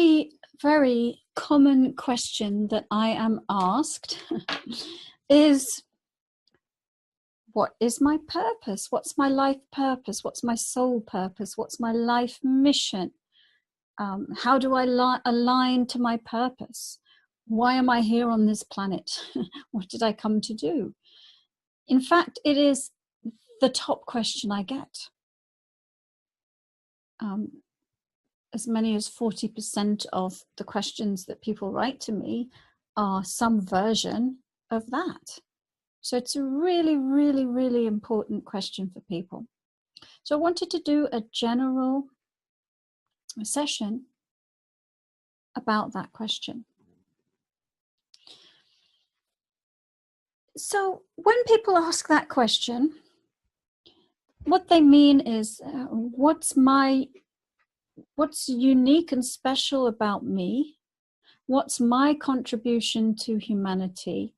very, very common question that I am asked is, what is my purpose? What's my life purpose? What's my soul purpose? What's my life mission? How do I align to my purpose? Why am I here on this planet? What did I come to do? In fact, it is the top question I get. As many as 40% of the questions that people write to me are some version of that. So it's a really, really, really important question for people. So I wanted to do a general session about that question. So when people ask that question, what they mean is, what's unique and special about me? What's my contribution to humanity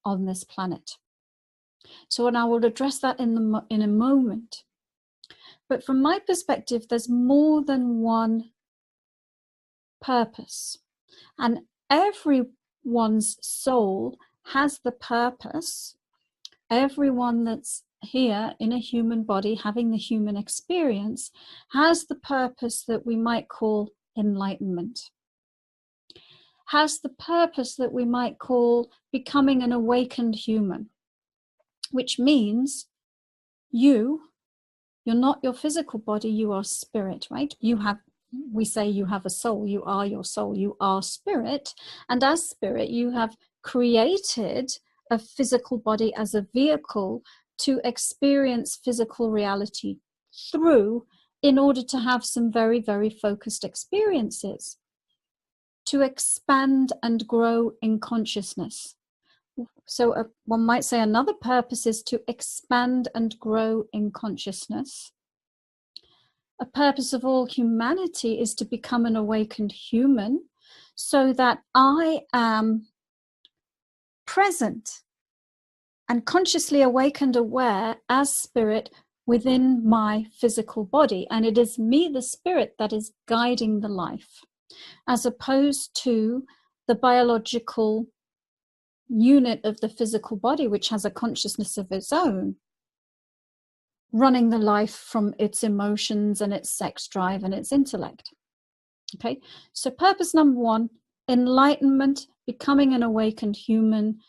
on this planet? So, and I will address that in a moment. But from my perspective, there's more than one purpose, and everyone's soul has the purpose. Everyone that's here in a human body having the human experience has the purpose that we might call enlightenment, has the purpose that we might call becoming an awakened human, which means you're not your physical body, you are spirit, right? We say you have a soul, you are your soul, you are spirit, and as spirit you have created a physical body as a vehicle to experience physical reality through, in order to have some very, very focused experiences, to expand and grow in consciousness. So one might say another purpose is to expand and grow in consciousness. A purpose of all humanity is to become an awakened human, so that I am present and consciously awakened, aware as spirit within my physical body. And it is me, the spirit, that is guiding the life, as opposed to the biological unit of the physical body, which has a consciousness of its own, running the life from its emotions and its sex drive and its intellect. Okay, so purpose number one, enlightenment, becoming an awakened human,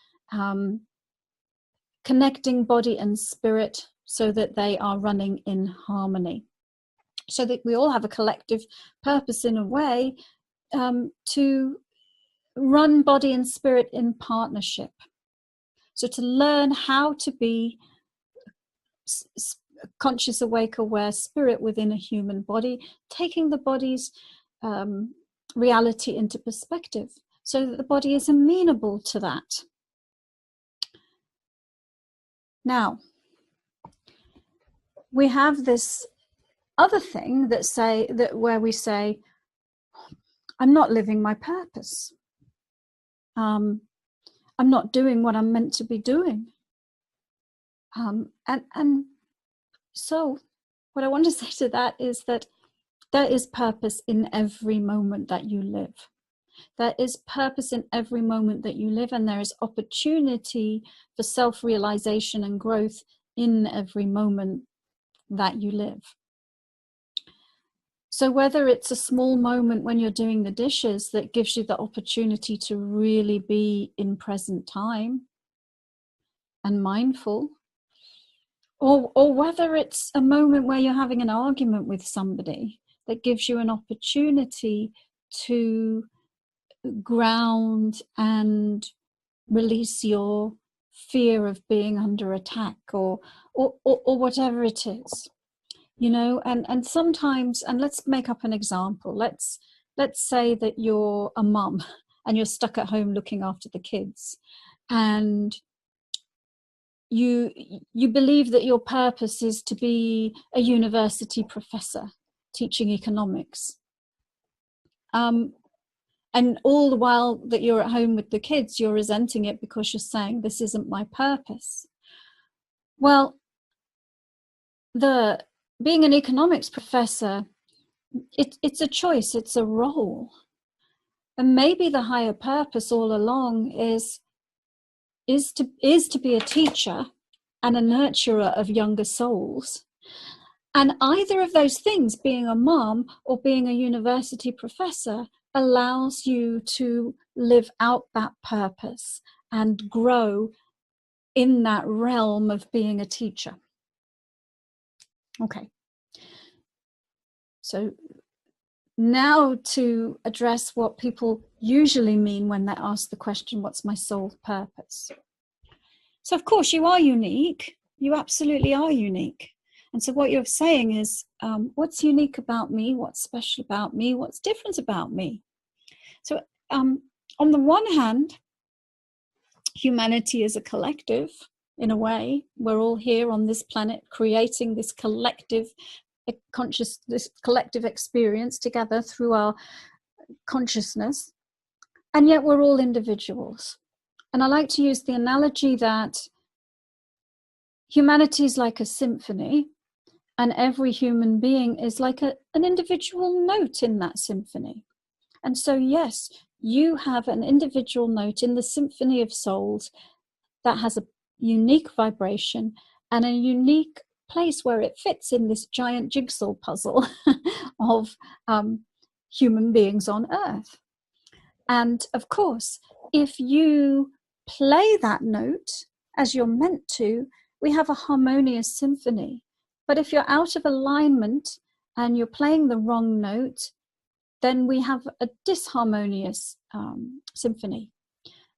connecting body and spirit so that they are running in harmony, so that we all have a collective purpose in a way, to run body and spirit in partnership. So to learn how to be conscious, awake, aware spirit within a human body, taking the body's reality into perspective so that the body is amenable to that. Now, we have this other thing where we say, I'm not living my purpose. I'm not doing what I'm meant to be doing. And so what I want to say to that is that there is purpose in every moment that you live. There is purpose in every moment that you live, and there is opportunity for self-realization and growth in every moment that you live. So whether it's a small moment when you're doing the dishes that gives you the opportunity to really be in present time and mindful, or whether it's a moment where you're having an argument with somebody that gives you an opportunity to ground and release your fear of being under attack, or whatever it is, you know. And sometimes, and let's make up an example, let's say that you're a mum and you're stuck at home looking after the kids, and you believe that your purpose is to be a university professor teaching economics, and all the while that you're at home with the kids, you're resenting it because you're saying, this isn't my purpose. Well, being an economics professor, it's a choice, it's a role. And maybe the higher purpose all along is to be a teacher and a nurturer of younger souls. And either of those things, being a mom or being a university professor, allows you to live out that purpose and grow in that realm of being a teacher. Okay. So now to address what people usually mean when they ask the question, what's my soul purpose? So of course you are unique. You absolutely are unique. And so what you're saying is, what's unique about me? What's special about me? What's different about me? So on the one hand, humanity is a collective in a way. We're all here on this planet creating this collective this collective experience together through our consciousness. And yet we're all individuals. And I like to use the analogy that humanity is like a symphony, and every human being is like an individual note in that symphony. And so, yes, you have an individual note in the symphony of souls that has a unique vibration and a unique place where it fits in this giant jigsaw puzzle of human beings on Earth. And of course, if you play that note as you're meant to, we have a harmonious symphony. But if you're out of alignment and you're playing the wrong note, then we have a disharmonious symphony.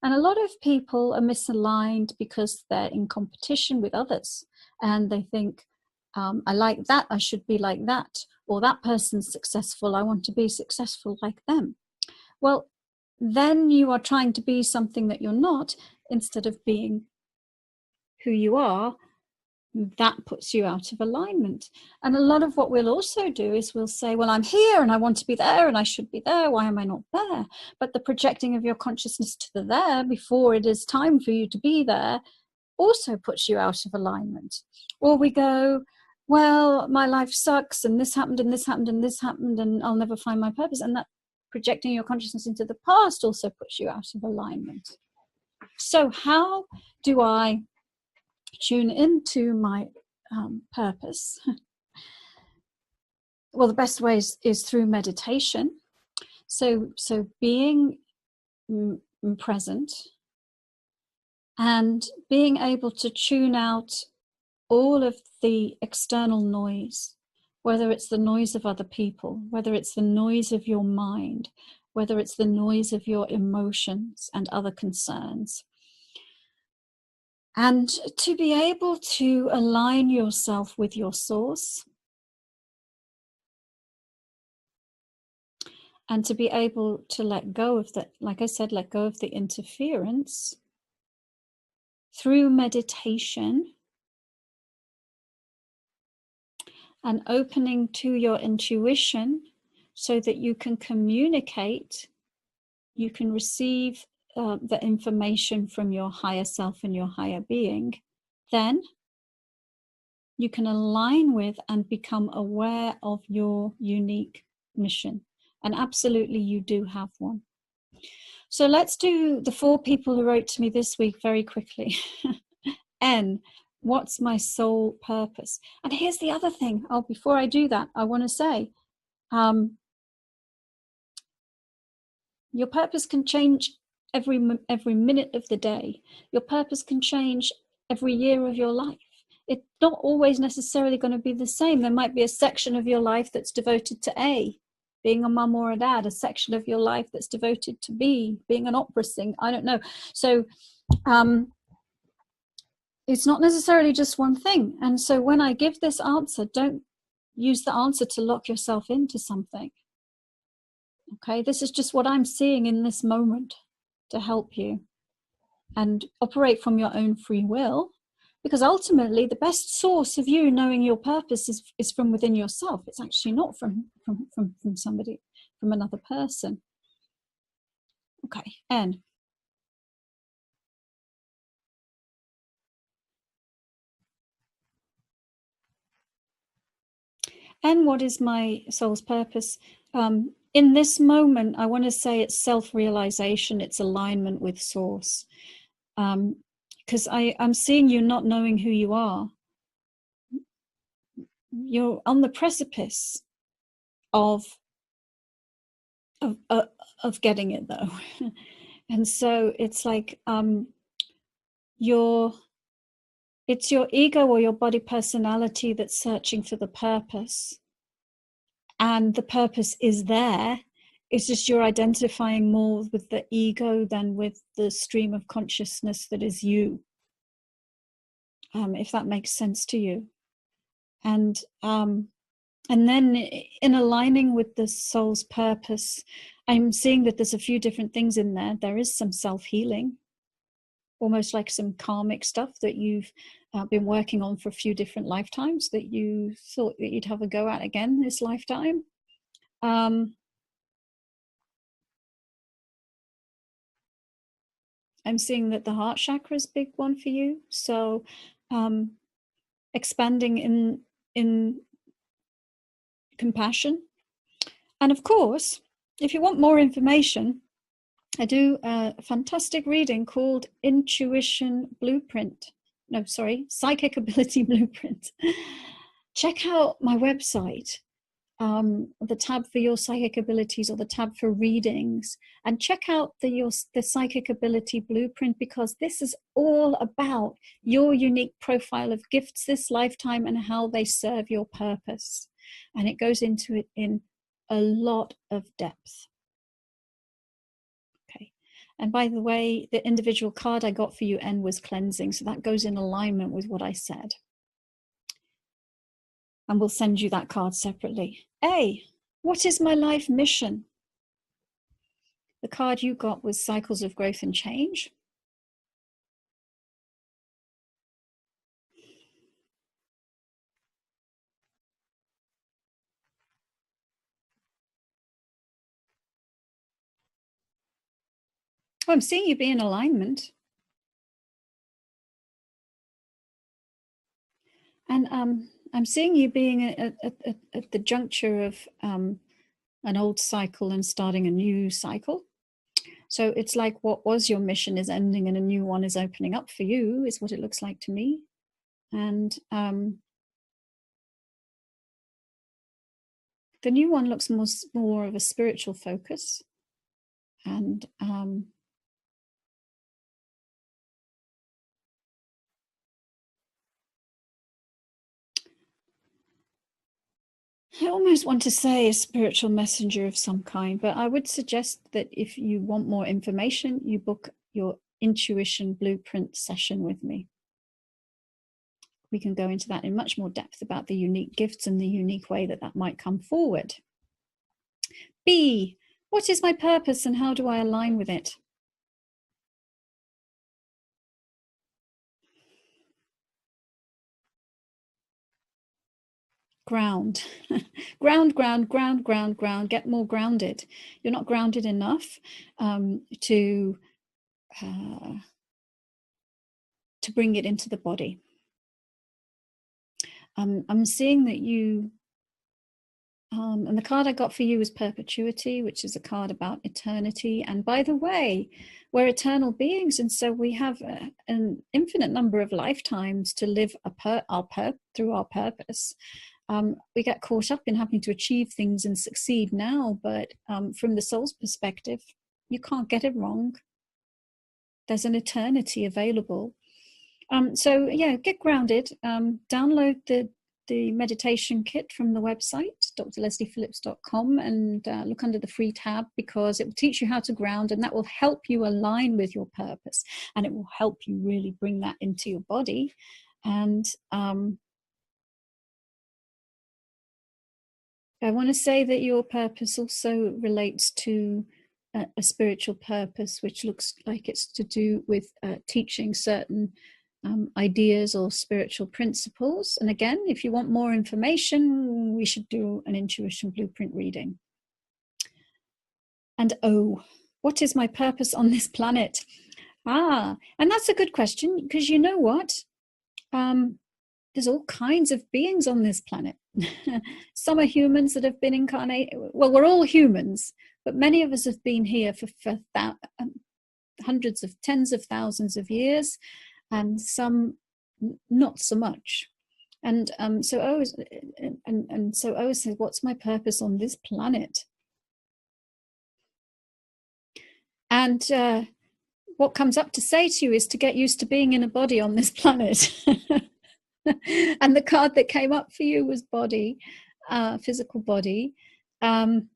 And a lot of people are misaligned because they're in competition with others. And they think, I like that, I should be like that. Or that person's successful, I want to be successful like them. Well, then you are trying to be something that you're not, instead of being who you are. That puts you out of alignment. And a lot of what we'll also do is we'll say, well, I'm here and I want to be there and I should be there. Why am I not there? But the projecting of your consciousness to the there before it is time for you to be there also puts you out of alignment. Or we go, well, my life sucks and this happened and this happened and this happened and I'll never find my purpose. And that projecting your consciousness into the past also puts you out of alignment. So how do I tune into my purpose? Well, the best way is through meditation. So being present and being able to tune out all of the external noise, whether it's the noise of other people, whether it's the noise of your mind, whether it's the noise of your emotions and other concerns. And to be able to align yourself with your source, and to be able to let go of that, like I said, let go of the interference through meditation and opening to your intuition so that you can communicate, you can receive the information from your higher self and your higher being, then you can align with and become aware of your unique mission. And absolutely, you do have one. So let's do the 4 people who wrote to me this week very quickly. N, what's my soul purpose? And here's the other thing. Oh, before I do that, I want to say, your purpose can change every minute of the day. Your purpose can change every year of your life. It's not always necessarily going to be the same. There might be a section of your life that's devoted to A, being a mum or a dad, a section of your life that's devoted to B, being an opera singer. I don't know. So it's not necessarily just one thing. And so when I give this answer, don't use the answer to lock yourself into something. Okay, this is just what I'm seeing in this moment to help you, and operate from your own free will, because ultimately the best source of you knowing your purpose is from within yourself. It's actually not from somebody, from another person. Okay, N. And what is my soul's purpose? in this moment, I want to say it's self-realization, it's alignment with source. Because I'm seeing you not knowing who you are. You're on the precipice of getting it, though. And so it's like it's your ego or your body personality that's searching for the purpose. And the purpose is there. It's just you're identifying more with the ego than with the stream of consciousness that is you. If that makes sense to you. And then in aligning with the soul's purpose, I'm seeing that there's a few different things in there. There is some self-healing, almost like some karmic stuff that you've been working on for a few different lifetimes that you thought that you'd have a go at again this lifetime. I'm seeing that the heart chakra is a big one for you. So expanding in compassion. And of course, if you want more information, I do a fantastic reading called Psychic Ability Blueprint. Check out my website, the tab for your psychic abilities or the tab for readings, and check out the Psychic Ability Blueprint, because this is all about your unique profile of gifts this lifetime and how they serve your purpose. And it goes into it in a lot of depth. Okay. And by the way, the individual card I got for you, N, was cleansing. So that goes in alignment with what I said. And we'll send you that card separately. A, what is my life mission? The card you got was Cycles of Growth and Change. Oh, I'm seeing you be in alignment. And I'm seeing you being at the juncture of an old cycle and starting a new cycle. So it's like what was your mission is ending and a new one is opening up for you, is what it looks like to me. And the new one looks more of a spiritual focus. And I almost want to say a spiritual messenger of some kind, but I would suggest that if you want more information, you book your intuition blueprint session with me. We can go into that in much more depth about the unique gifts and the unique way that that might come forward. B, what is my purpose and how do I align with it? Ground. Ground. Get more grounded. You're not grounded enough to bring it into the body. I'm seeing that you, and the card I got for you is Perpetuity, which is a card about eternity. And by the way, we're eternal beings, and so we have an infinite number of lifetimes to live through our purpose. We get caught up in having to achieve things and succeed now, but from the soul's perspective, you can't get it wrong. There's an eternity available. So yeah, get grounded. Download the meditation kit from the website, drlesleyphillips.com, and look under the free tab, because it will teach you how to ground, and that will help you align with your purpose, and it will help you really bring that into your body. And I want to say that your purpose also relates to a spiritual purpose, which looks like it's to do with teaching certain ideas or spiritual principles. And again, if you want more information, we should do an intuition blueprint reading. And O, what is my purpose on this planet? And that's a good question, because you know what? There's all kinds of beings on this planet. Some are humans that have been incarnated. Well, we're all humans, but many of us have been here for hundreds of, tens of thousands of years, and some not so much. And so I always said, what's my purpose on this planet? And what comes up to say to you is to get used to being in a body on this planet. And the card that came up for you was body, physical body. I'm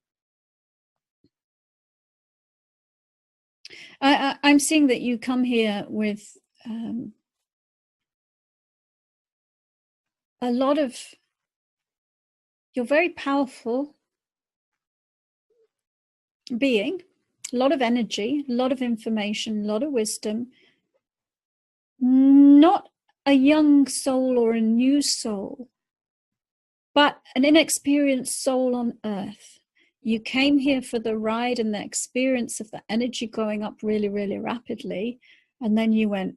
seeing that you come here with a lot of, you're very powerful being, a lot of energy, a lot of information, a lot of wisdom, not a young soul or a new soul, but an inexperienced soul on earth. You came here for the ride and the experience of the energy going up really, really rapidly. And then you went,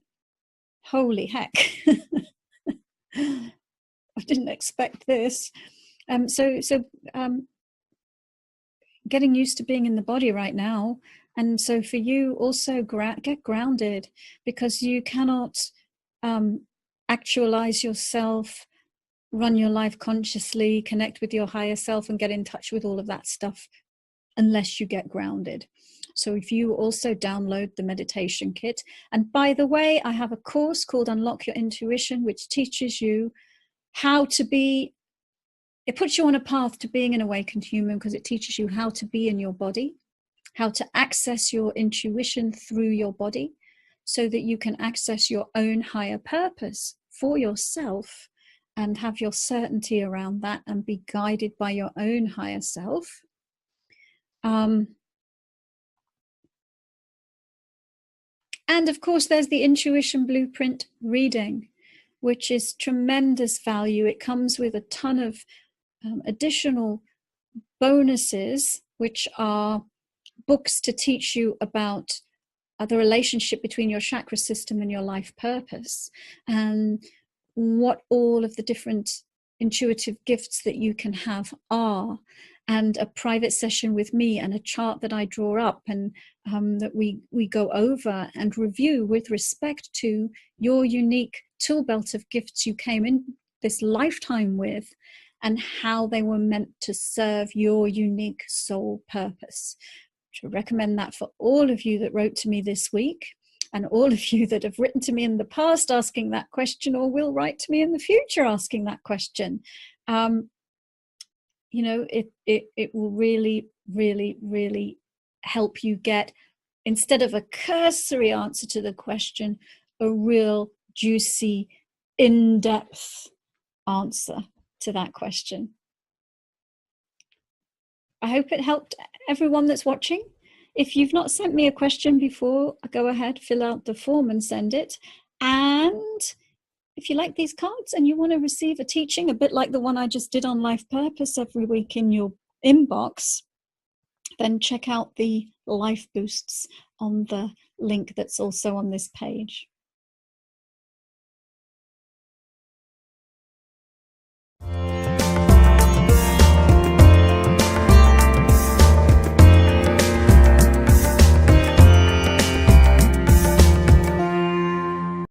holy heck, I didn't expect this. So getting used to being in the body right now. And so for you also get grounded, because you cannot actualize yourself, run your life consciously, connect with your higher self and get in touch with all of that stuff unless you get grounded. So if you also download the meditation kit, and by the way, I have a course called Unlock Your Intuition, which teaches you how to be, it puts you on a path to being an awakened human, because it teaches you how to be in your body, how to access your intuition through your body, so that you can access your own higher purpose for yourself and have your certainty around that and be guided by your own higher self. And of course, there's the Intuition Blueprint reading, which is tremendous value. It comes with a ton of additional bonuses, which are books to teach you about the relationship between your chakra system and your life purpose, and what all of the different intuitive gifts that you can have are, and a private session with me and a chart that I draw up and that we go over and review with respect to your unique tool belt of gifts you came in this lifetime with, and how they were meant to serve your unique soul purpose. I recommend that for all of you that wrote to me this week, and all of you that have written to me in the past asking that question, or will write to me in the future asking that question. You know, it will really, really, really help you get, instead of a cursory answer to the question, a real juicy, in-depth answer to that question. I hope it helped everyone that's watching. If you've not sent me a question before, go ahead, fill out the form and send it. And if you like these cards and you want to receive a teaching, a bit like the one I just did on life purpose every week in your inbox, then check out the life boosts on the link that's also on this page.